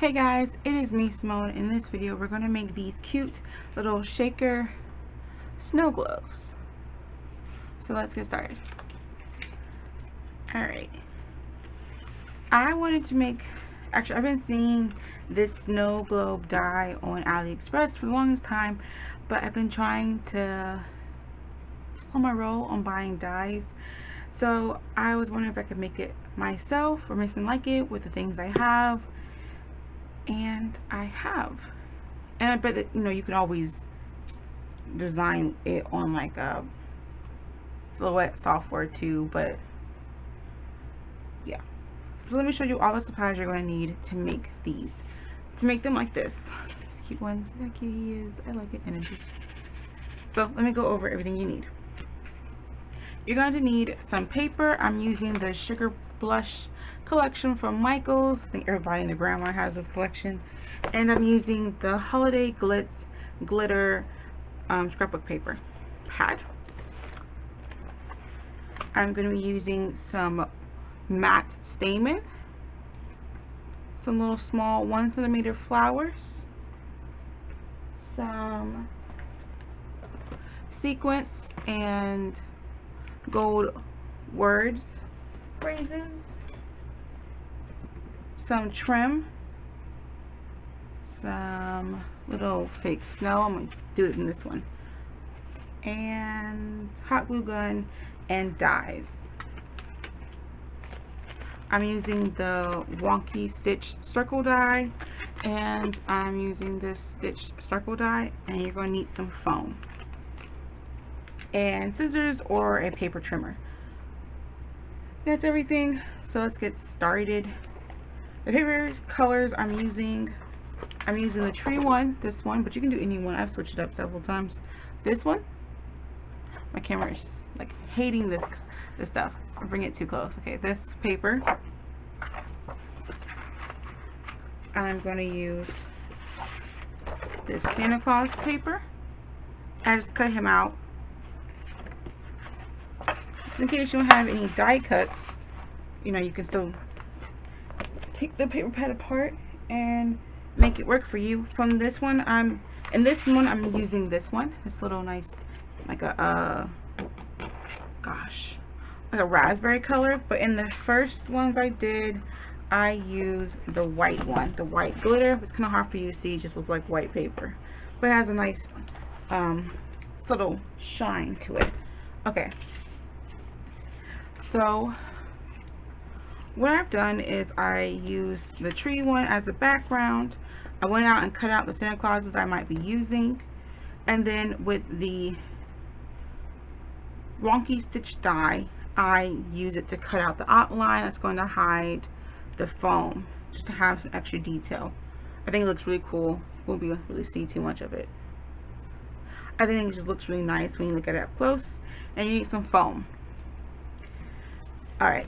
Hey guys, it is me, Simone. In this video we're going to make these cute little shaker snow globes. So let's get started. Alright, I wanted to make, actually I've been seeing this snow globe die on AliExpress for the longest time, but I've been trying to slow my roll on buying dies. So I was wondering if I could make it myself or make something like it with the things I have. And I have, and I bet that you can always design it on like a silhouette software too, but yeah. So let me show you all the supplies you're going to need to make these, to make them like this. This cute one, see how cute he is. I like it. Energy. So let me go over everything you need. You're going to need some paper. I'm using the Sugar Blush collection from Michaels. I think everybody and their grandma has this collection. And I'm using the Holiday Glitz Glitter scrapbook paper pad. I'm going to be using some matte stamen, some little small 1 centimeter flowers, some sequins and gold words phrases, some trim, some little fake snow. I'm going to do it in this one, and hot glue gun and dies. I'm using the wonky stitch circle die, and I'm using this stitched circle die, and you're going to need some foam and scissors or a paper trimmer. That's everything, so let's get started. The paper colors I'm using the tree one, this one, but you can do any one. I've switched it up several times. This one, my camera is like hating this stuff. I'll bring it too close. Okay, this paper, I'm going to use this Santa Claus paper. I just cut him out. In case you don't have any die cuts, you can still take the paper pad apart and make it work for you. From this one, I'm using this one, this little nice, like a like a raspberry color. But in the first ones I did, I used the white one, the white glitter. It's kind of hard for you to see; it just looks like white paper, but it has a nice subtle shine to it. Okay. So what I've done is I used the tree one as the background. I went out and cut out the Santa Clauses I might be using, and then with the wonky stitch die, I use it to cut out the outline that's going to hide the foam, just to have some extra detail. I think it looks really cool. You won't be able to really see too much of it. I think it just looks really nice when you look at it up close. And you need some foam. Alright,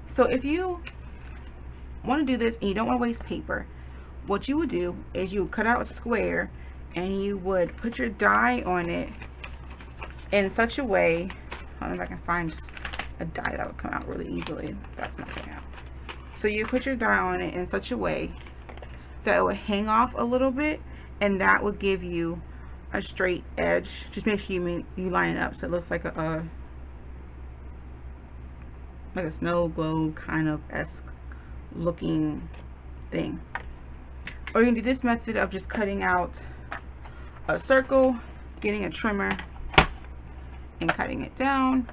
so if you want to do this and you don't want to waste paper, what you would do is you would cut out a square and you would put your die on it in such a way, I don't know if I can find just a die that would come out really easily. That's not coming out. So you put your die on it in such a way that it would hang off a little bit, and that would give you a straight edge. Just make sure you line it up so it looks like a snow globe kind of esque looking thing. Or you can do this method of just cutting out a circle, getting a trimmer and cutting it down.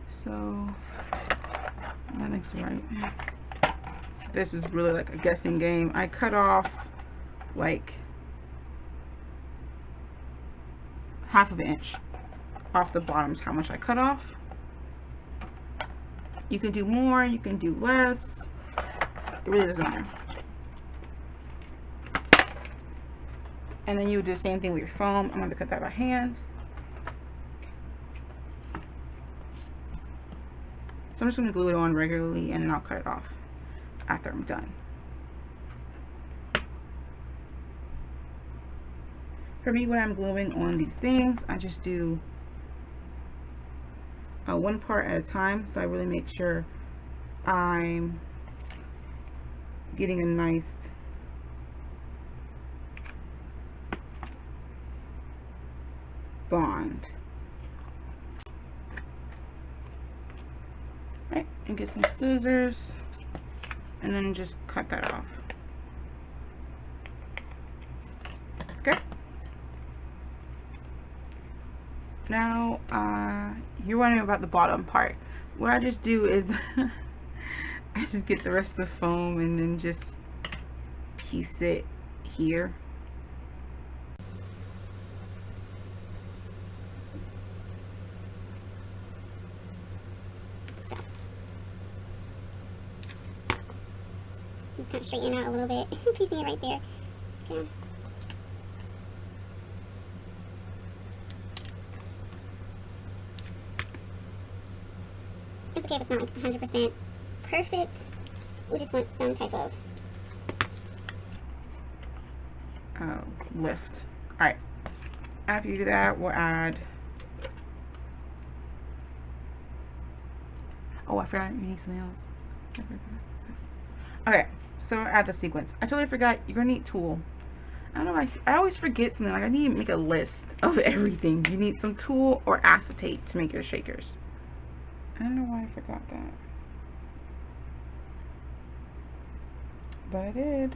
So that looks right. This is really like a guessing game. I cut off like half of an inch off the bottoms, how much I cut off. You can do more, you can do less. It really doesn't matter. And then you do the same thing with your foam. I'm going to cut that by hand. So I'm just going to glue it on regularly, and then I'll cut it off after I'm done. For me, when I'm gluing on these things, I just do one part at a time, so I really make sure I'm getting a nice bond. Right, and get some scissors and then just cut that off. Okay. Now, you're wondering about the bottom part. What I just do is I just get the rest of the foam and then just piece it here. So, just kind of straighten it out a little bit, piecing it right there. Okay. It's okay if it's not like 100% perfect. We just want some type of lift. Alright, after you do that, we'll add, oh, I forgot you need something else. Okay, so add the sequence. I totally forgot, you're gonna need tulle. I don't know, I always forget something. Like, I need to make a list of everything. You need some tulle or acetate to make your shakers. I don't know why I forgot that, but I did.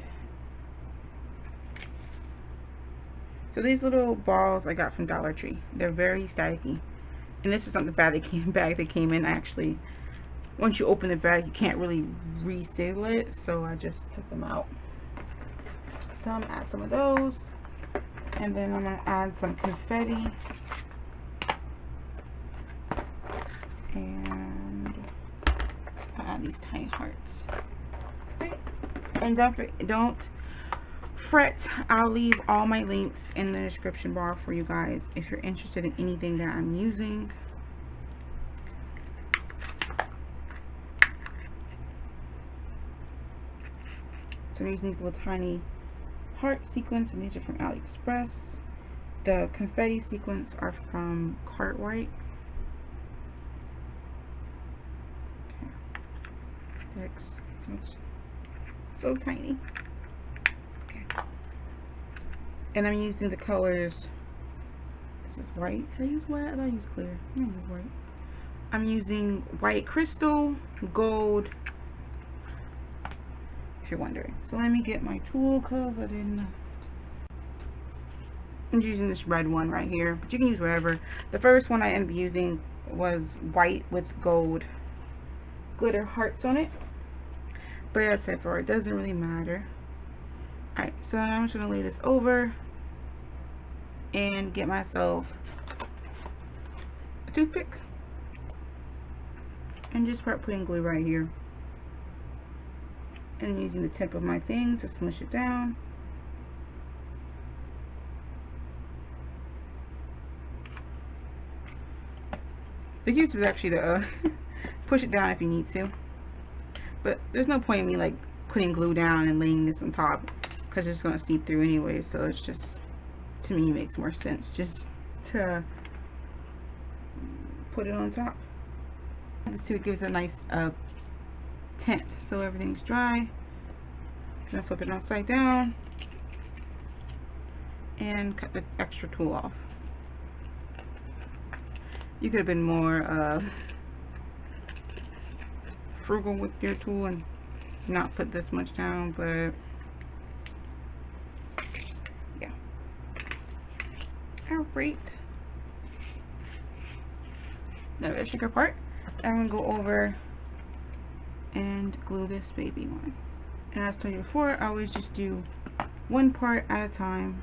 So these little balls I got from Dollar Tree. They're very staticky. And this is something bag that came in. Actually, once you open the bag, you can't really reseal it. So I just took them out. So I'm gonna add some of those. And then I'm gonna add some confetti. And I'll add these tiny hearts. Okay. And don't fret, I'll leave all my links in the description bar for you guys if you're interested in anything that I'm using. So I'm using these little tiny heart sequins, and these are from AliExpress. The confetti sequins are from Cartwright. Okay. That's so tiny. And I'm using the colors. This is white. Did I use white? I thought I used clear. I'm using white. I'm using white crystal, gold, if you're wondering. So let me get my tool because I didn't. I'm using this red one right here, but you can use whatever. The first one I ended up using was white with gold glitter hearts on it. But as I said before, it doesn't really matter. Alright, so I'm just going to lay this over and get myself a toothpick and just start putting glue right here. And using the tip of my thing to smush it down. The cute tip is actually to push it down if you need to. But there's no point in me like putting glue down and laying this on top, because it's going to seep through anyway. So it's just, to me, makes more sense just to put it on top. This too, it gives a nice tint. So everything's dry. I'm going to flip it upside down and cut the extra tool off. You could have been more frugal with your tool and not put this much down, but yeah. Alright. Now the sugar part, I'm gonna go over and glue this baby on. And as I told you before, I always just do one part at a time,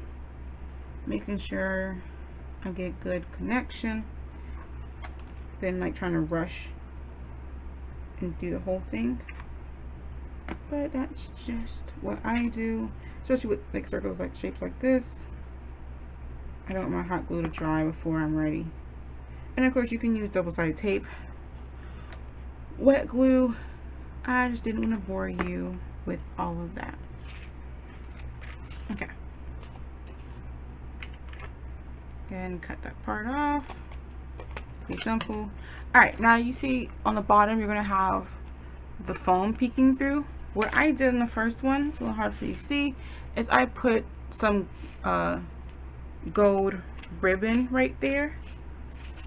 making sure I get good connection, then like trying to rush and do the whole thing. But that's just what I do, especially with like circles, like shapes like this. I don't want my hot glue to dry before I'm ready. And of course you can use double-sided tape, wet glue. I just didn't want to bore you with all of that. Okay, and cut that part off. Pretty simple. Alright, now you see on the bottom you're going to have the foam peeking through. What I did in the first one, it's a little hard for you to see, is I put some gold ribbon right there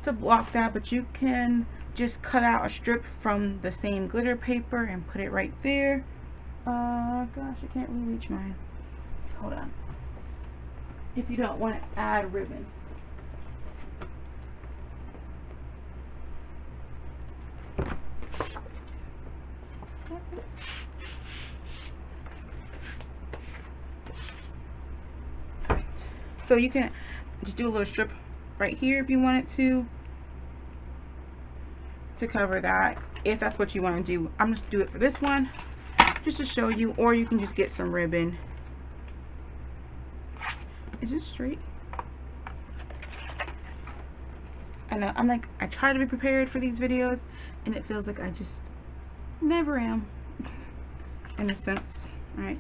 to block that, but you can just cut out a strip from the same glitter paper and put it right there. Gosh, I can't really reach mine. Hold on. If you don't want to add ribbon. Alright. So you can just do a little strip right here if you wanted to cover that, if that's what you want to do. I'm just do it for this one just to show you, or you can just get some ribbon. Is it straight? I know, I'm like, I try to be prepared for these videos and it feels like I just never am in a sense. Alright,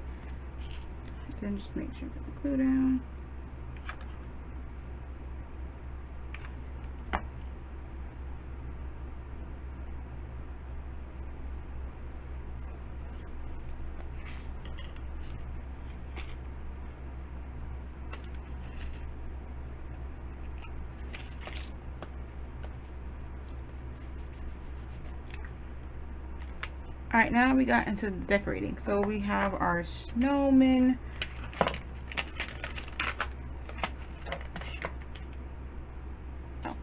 then just make sure to put the glue down. Alright, now we got into the decorating. So we have our snowman. Oh.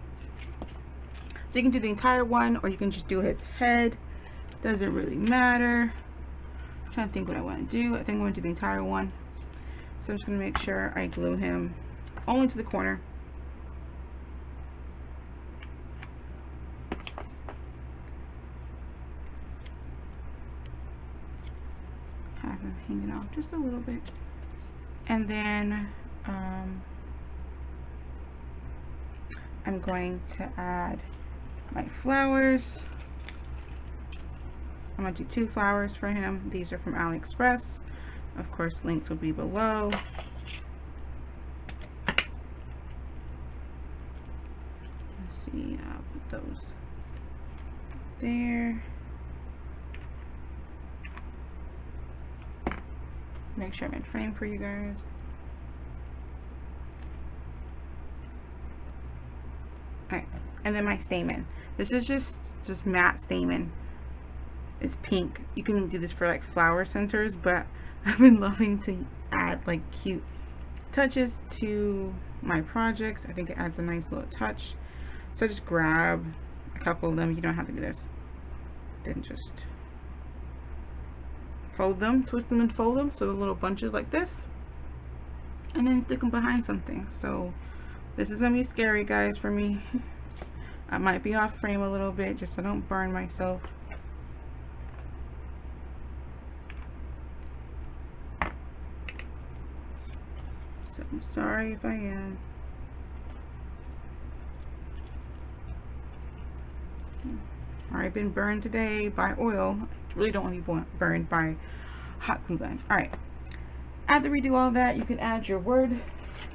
So you can do the entire one, or you can just do his head. Doesn't really matter. I'm trying to think what I want to do. I think I'm going to do the entire one. So I'm just going to make sure I glue him only to the corner. Have him hanging off just a little bit, and then I'm going to add my flowers. I'm going to do 2 flowers for him. These are from AliExpress. Of course, links will be below. Let's see, I'll put those there. Make sure I'm in frame for you guys. Alright, and then my stamen. This is just matte stamen. It's pink. You can do this for like flower centers, but I've been loving to add like cute touches to my projects. I think it adds a nice little touch. So just grab a couple of them. You don't have to do this. Then just fold them, twist them and fold them, so the little bunches like this, and then stick them behind something. So this is gonna be scary, guys, for me. I might be off frame a little bit just so I don't burn myself. So I'm sorry if I am. I've been burned today by oil. I really don't want to be burned by hot glue gun. Alright, after we do all that, you can add your word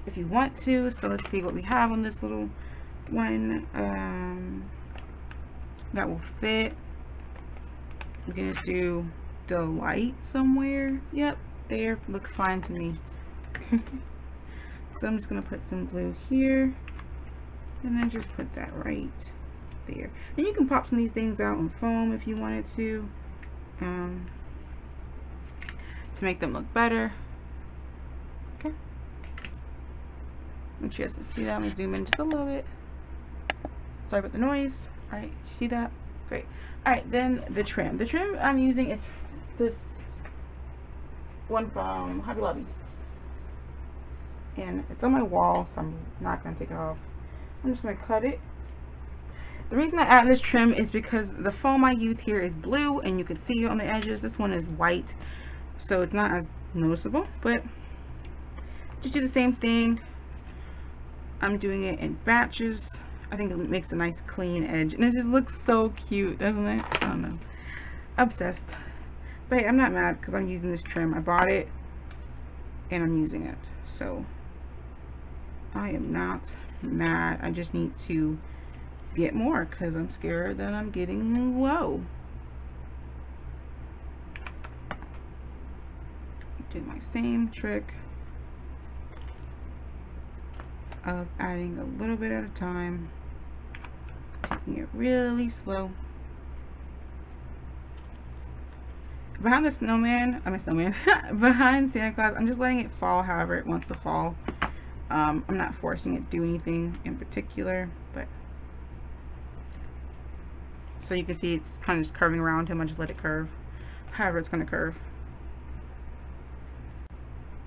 if you want to. So let's see what we have on this little one that will fit. We can just do delight somewhere. Yep, there, looks fine to me. So I'm just gonna put some glue here and then just put that right there. And you can pop some of these things out on foam if you wanted to make them look better. Okay, make sure you guys see that. I'm gonna zoom in just a little bit. Sorry about the noise. All right, see that? Great. All right, then the trim. The trim I'm using is this one from Hobby Lobby, and it's on my wall, so I'm not gonna take it off. I'm just gonna cut it. The reason I add this trim is because the foam I use here is blue and you can see it on the edges. This one is white, so it's not as noticeable, but just do the same thing. I'm doing it in batches. I think it makes a nice clean edge and it just looks so cute, doesn't it? I don't know. Obsessed. But hey, I'm not mad because I'm using this trim. I bought it and I'm using it, so I am not mad. I just need to get more because I'm scared that I'm getting low. Do my same trick. of adding a little bit at a time, taking it really slow. Behind the snowman, behind Santa Claus, I'm just letting it fall however it wants to fall. I'm not forcing it to do anything in particular, but so you can see it's kind of just curving around him. I just let it curve however it's going to curve.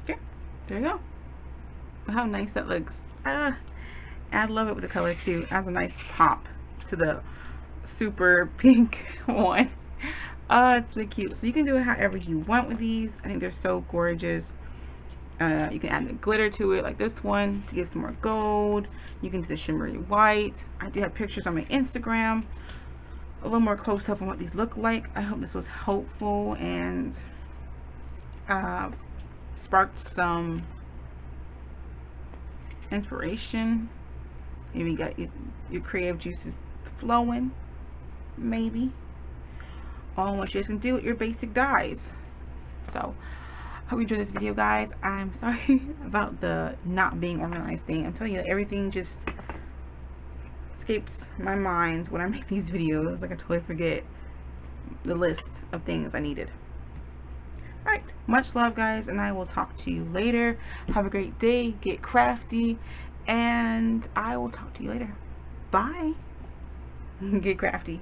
Okay, there you go. How nice that looks. I love it with the color too. It adds a nice pop to the super pink one. It's really cute. So you can do it however you want with these. I think they're so gorgeous. You can add the glitter to it like this one to get some more gold. You can do the shimmery white. I do have pictures on my Instagram a little more close up on what these look like. I hope this was helpful and sparked some inspiration. Maybe you got your creative juices flowing, maybe, on what you guys can do with your basic dyes. So hope you enjoyed this video, guys. I'm sorry about the not being organized thing. I'm telling you, everything just escapes my mind when I make these videos. Like, I totally forget the list of things I needed. Alright, much love, guys, and I will talk to you later. Have a great day, get crafty, and I will talk to you later. Bye. Get crafty.